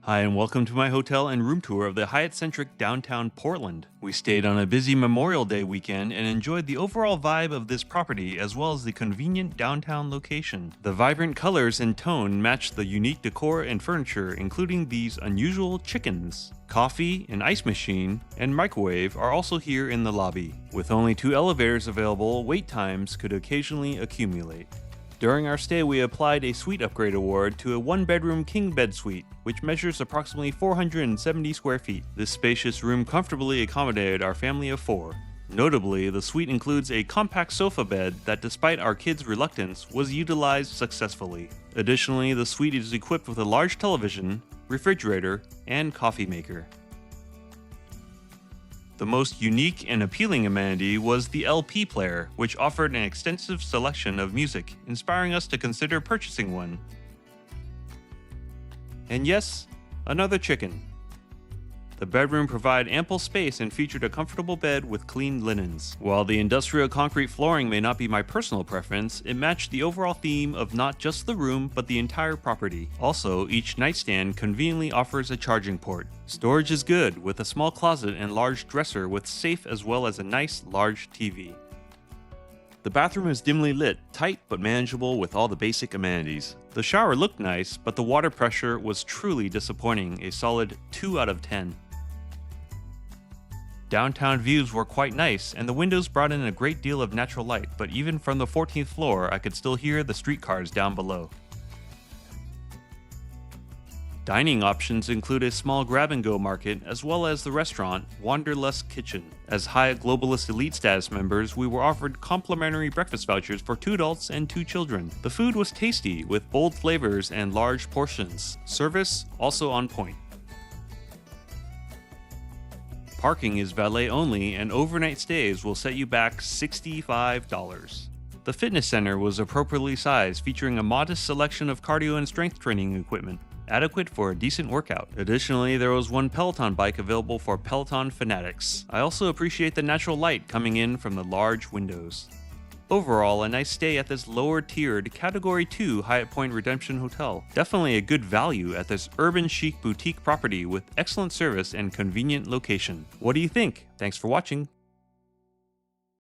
Hi, and welcome to my hotel and room tour of the Hyatt Centric downtown Portland. We stayed on a busy Memorial Day weekend and enjoyed the overall vibe of this property as well as the convenient downtown location. The vibrant colors and tone match the unique decor and furniture, including these unusual chickens. Coffee, an ice machine, and microwave are also here in the lobby. With only 2 elevators available, wait times could occasionally accumulate. During our stay, we applied a suite upgrade award to a 1-bedroom king bed suite, which measures approximately 470 square feet. This spacious room comfortably accommodated our family of 4. Notably, the suite includes a compact sofa bed that, despite our kids' reluctance, was utilized successfully. Additionally, the suite is equipped with a large television, refrigerator, and coffee maker. The most unique and appealing amenity was the LP player, which offered an extensive selection of music, inspiring us to consider purchasing one. And yes, another chicken. The bedroom provided ample space and featured a comfortable bed with clean linens. While the industrial concrete flooring may not be my personal preference, it matched the overall theme of not just the room, but the entire property. Also, each nightstand conveniently offers a charging port. Storage is good, with a small closet and large dresser with safe as well as a nice large TV. The bathroom is dimly lit, tight but manageable with all the basic amenities. The shower looked nice, but the water pressure was truly disappointing, a solid 2 out of 10. Downtown views were quite nice, and the windows brought in a great deal of natural light, but even from the 14th floor, I could still hear the streetcars down below. Dining options include a small grab-and-go market, as well as the restaurant, Wanderlust Kitchen. As Hyatt Globalist Elite status members, we were offered complimentary breakfast vouchers for 2 adults and 2 children. The food was tasty, with bold flavors and large portions. Service also on point. Parking is valet only, and overnight stays will set you back $65. The fitness center was appropriately sized, featuring a modest selection of cardio and strength training equipment, adequate for a decent workout. Additionally, there was 1 Peloton bike available for Peloton fanatics. I also appreciate the natural light coming in from the large windows. Overall, a nice stay at this lower-tiered Category 2 Hyatt Point Redemption Hotel. Definitely a good value at this urban chic boutique property with excellent service and convenient location. What do you think? Thanks for watching.